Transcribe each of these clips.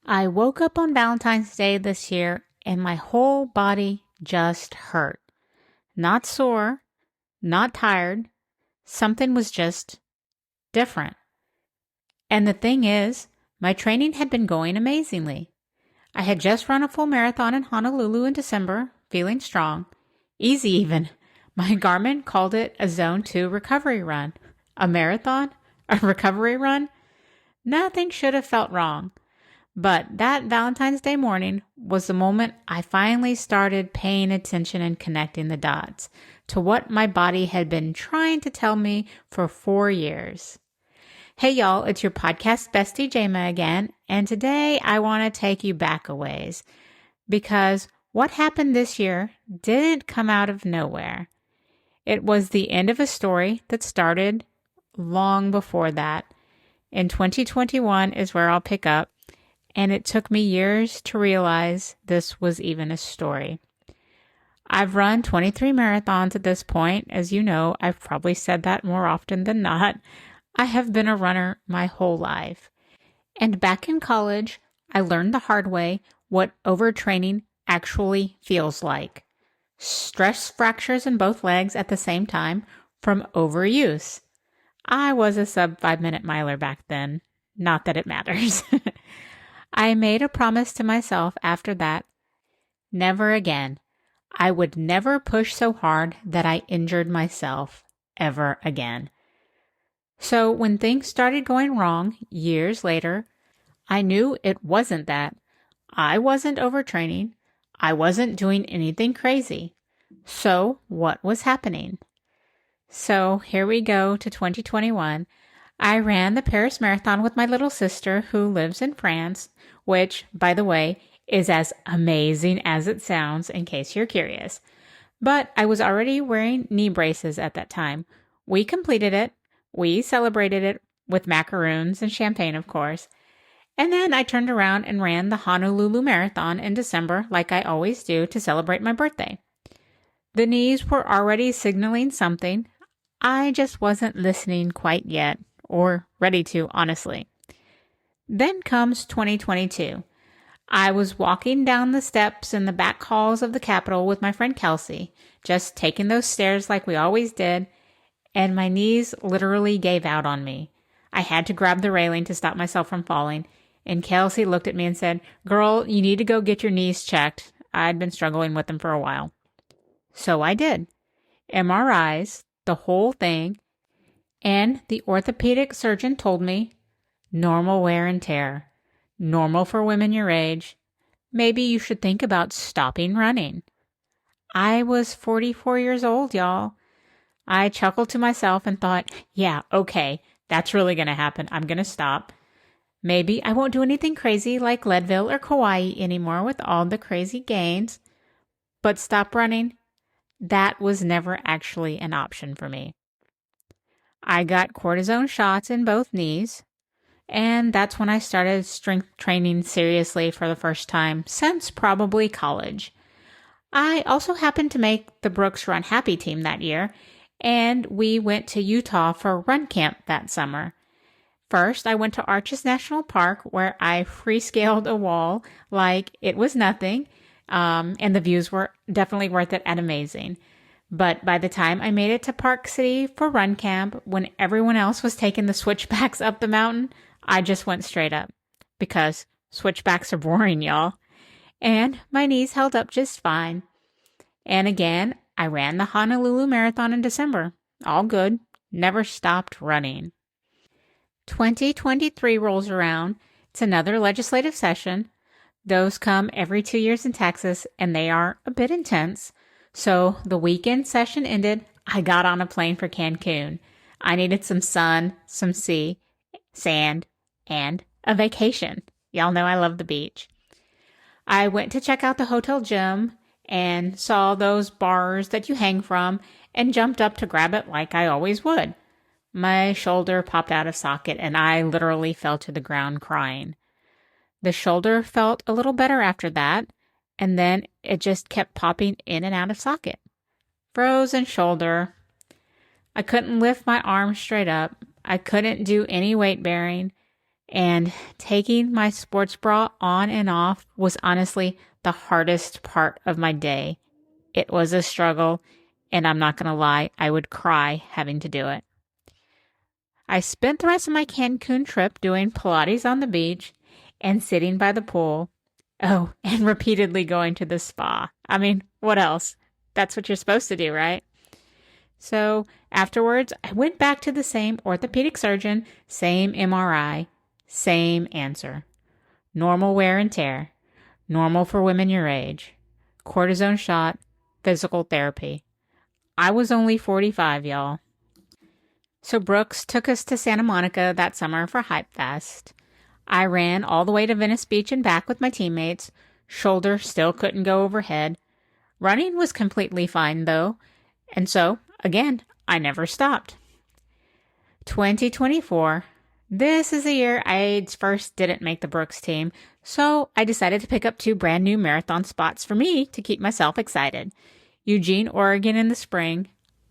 I woke up on Valentine's Day this year and my whole body just hurt. Not sore, not tired. Something was just different. And the thing is, my training had been going amazingly. I had just run a full marathon in Honolulu in December, feeling strong. Easy even. My Garmin called it a Zone 2 recovery run. A marathon? A recovery run? Nothing should have felt wrong. But that Valentine's Day morning was the moment I finally started paying attention and connecting the dots to what my body had been trying to tell me for 4 years. Hey y'all, it's your podcast bestie Jama again, and today I want to take you back a ways because what happened this year didn't come out of nowhere. It was the end of a story that started long before that. In 2021 is where I'll pick up. And it took me years to realize this was even a story. I've run 23 marathons at this point. As you know, I've probably said that more often than not. I have been a runner my whole life. And back in college, I learned the hard way what overtraining actually feels like. Stress fractures in both legs at the same time from overuse. I was a sub 5-minute miler back then. Not that it matters. I made a promise to myself after that. Never again. I would never push so hard that I injured myself ever again. So when things started going wrong years later, I knew it wasn't that. I wasn't overtraining. I wasn't doing anything crazy. So what was happening? So here we go to 2021. I ran the Paris Marathon with my little sister who lives in France, which, by the way, is as amazing as it sounds in case you're curious. But I was already wearing knee braces at that time. We completed it. We celebrated it with macaroons and champagne, of course. And then I turned around and ran the Honolulu Marathon in December like I always do to celebrate my birthday. The knees were already signaling something. I just wasn't listening quite yet. Or ready to, honestly. Then comes 2022. I was walking down the steps in the back halls of the Capitol with my friend Kelsey, just taking those stairs like we always did, and my knees literally gave out on me. I had to grab the railing to stop myself from falling, and Kelsey looked at me and said, "Girl, you need to go get your knees checked." I'd been struggling with them for a while. So I did. MRIs, the whole thing. And the orthopedic surgeon told me, normal wear and tear, normal for women your age. Maybe you should think about stopping running. I was 44 years old, y'all. I chuckled to myself and thought, yeah, okay, that's really going to happen. I'm going to stop. Maybe I won't do anything crazy like Leadville or Kauai anymore with all the crazy gains. But stop running, that was never actually an option for me. I got cortisone shots in both knees, and that's when I started strength training seriously for the first time since probably college. I also happened to make the Brooks Run Happy team that year, and we went to Utah for run camp that summer. First, I went to Arches National Park where I free-scaled a wall like it was nothing, and the views were definitely worth it and amazing. But by the time I made it to Park City for run camp, when everyone else was taking the switchbacks up the mountain, I just went straight up. Because switchbacks are boring, y'all. And my knees held up just fine. And again, I ran the Honolulu Marathon in December. All good. Never stopped running. 2023 rolls around. It's another legislative session. Those come every 2 years in Texas, and they are a bit intense. So the weekend session ended, I got on a plane for Cancun. I needed some sun, some sea, sand, and a vacation. Y'all know I love the beach. I went to check out the hotel gym and saw those bars that you hang from and jumped up to grab it like I always would. My shoulder popped out of socket and I literally fell to the ground crying. The shoulder felt a little better after that. And then it just kept popping in and out of socket. Frozen shoulder. I couldn't lift my arm straight up. I couldn't do any weight bearing. And taking my sports bra on and off was honestly the hardest part of my day. It was a struggle, and I'm not going to lie, I would cry having to do it. I spent the rest of my Cancun trip doing Pilates on the beach and sitting by the pool. Oh, and repeatedly going to the spa. I mean, what else? That's what you're supposed to do, right? So afterwards, I went back to the same orthopedic surgeon, same MRI, same answer. Normal wear and tear. Normal for women your age. Cortisone shot. Physical therapy. I was only 45, y'all. So Brooks took us to Santa Monica that summer for Hype Fest. I ran all the way to Venice Beach and back with my teammates. Shoulder still couldn't go overhead. Running was completely fine, though. And so, again, I never stopped. 2024. This is the year I first didn't make the Brooks team, so I decided to pick up 2 brand new marathon spots for me to keep myself excited. Eugene, Oregon in the spring.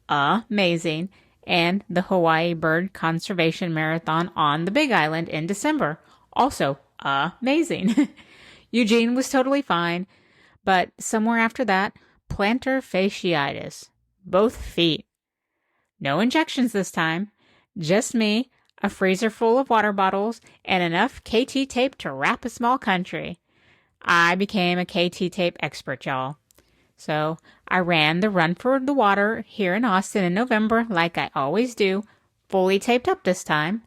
Amazing. And the Hawaii Bird Conservation Marathon on the Big Island in December. Also amazing. Eugene was totally fine, but somewhere after that, plantar fasciitis. Both feet. No injections this time. Just me, a freezer full of water bottles, and enough KT tape to wrap a small country. I became a KT tape expert, y'all. So I ran the Run for the Water here in Austin in November like I always do, fully taped up this time.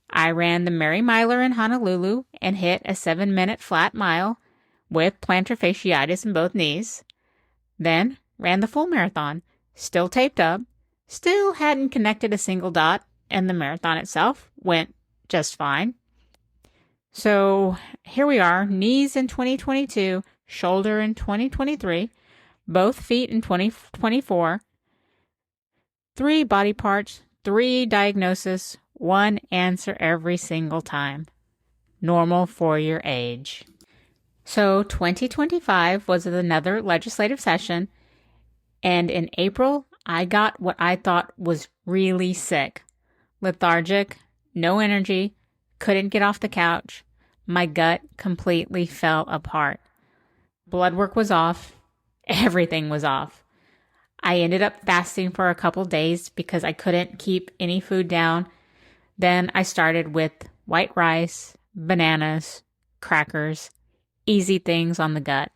I ran the Mary Miler in Honolulu and hit a 7-minute flat mile with plantar fasciitis in both knees. Then ran the full marathon, still taped up, still hadn't connected a single dot, and the marathon itself went just fine. So here we are, knees in 2022, shoulder in 2023, both feet in 2024, 3 body parts, 3 diagnoses, 1 answer every single time. Normal for your age. So 2025 was another legislative session, and in April, I got what I thought was really sick. Lethargic, no energy, couldn't get off the couch. My gut completely fell apart. Blood work was off. Everything was off. I ended up fasting for a couple days because I couldn't keep any food down. Then I started with white rice, bananas, crackers, easy things on the gut.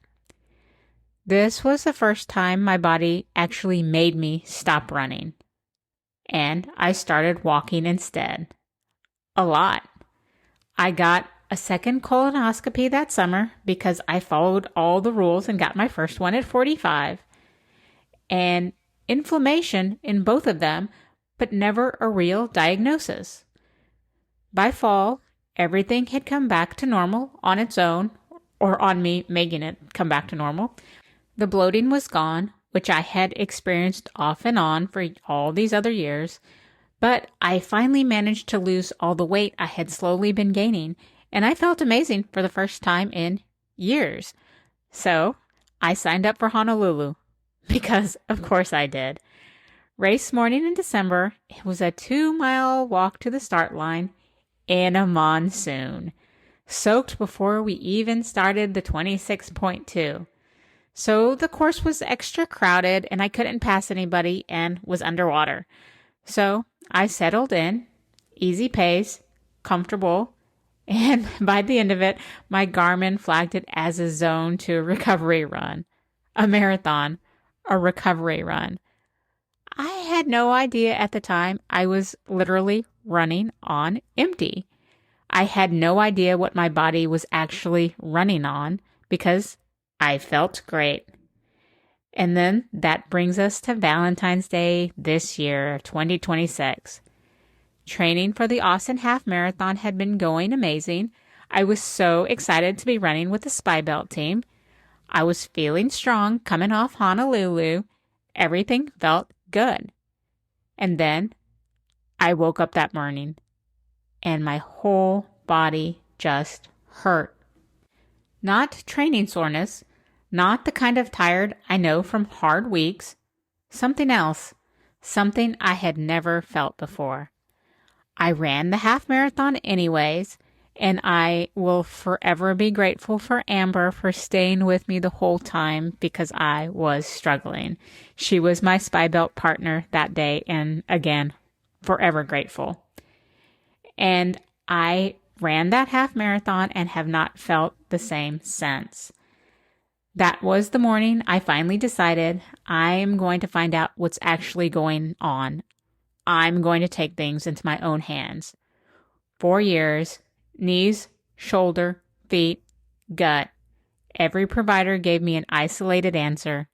This was the first time my body actually made me stop running. And I started walking instead. A lot. I got a second colonoscopy that summer because I followed all the rules and got my first one at 45. And inflammation in both of them, but never a real diagnosis. By fall, everything had come back to normal on its own, or on me making it come back to normal. The bloating was gone, which I had experienced off and on for all these other years, but I finally managed to lose all the weight I had slowly been gaining, and I felt amazing for the first time in years. So I signed up for Honolulu, because of course I did. Race morning in December, it was a 2-mile walk to the start line in a monsoon, soaked before we even started the 26.2. So the course was extra crowded and I couldn't pass anybody and was underwater. So I settled in, easy pace, comfortable, and by the end of it, my Garmin flagged it as a zone 2 recovery run. A marathon, a recovery run. I had no idea at the time I was literally running on empty. I had no idea what my body was actually running on because I felt great. And then that brings us to Valentine's Day this year, 2026. Training for the Austin Half Marathon had been going amazing. I was so excited to be running with the Spy Belt team. I was feeling strong coming off Honolulu. Everything felt good. And then I woke up that morning and my whole body just hurt. Not training soreness, not the kind of tired I know from hard weeks. Something else, something I had never felt before. I ran the half marathon anyways, And I will forever be grateful for Amber for staying with me the whole time because I was struggling. She was my spy belt partner that day, and again, forever grateful. And I ran that half marathon and have not felt the same since. That was the morning I finally decided I'm going to find out what's actually going on. I'm going to take things into my own hands. 4 years, knees, shoulder, feet, gut. Every provider gave me an isolated answer.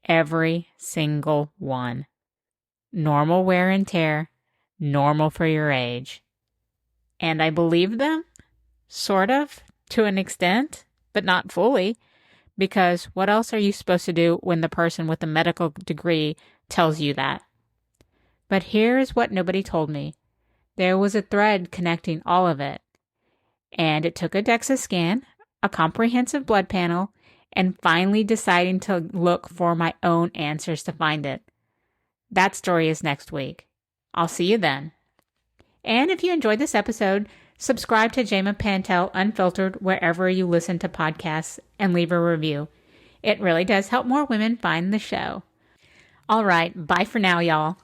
Every single one. Normal wear and tear, normal for your age. And I believed them, sort of, to an extent, but not fully, because what else are you supposed to do when the person with a medical degree tells you that? But here's what nobody told me. There was a thread connecting all of it. And it took a DEXA scan, a comprehensive blood panel, and finally deciding to look for my own answers to find it. That story is next week. I'll see you then. And if you enjoyed this episode, subscribe to Jama Pantel Unfiltered wherever you listen to podcasts and leave a review. It really does help more women find the show. All right, bye for now, y'all.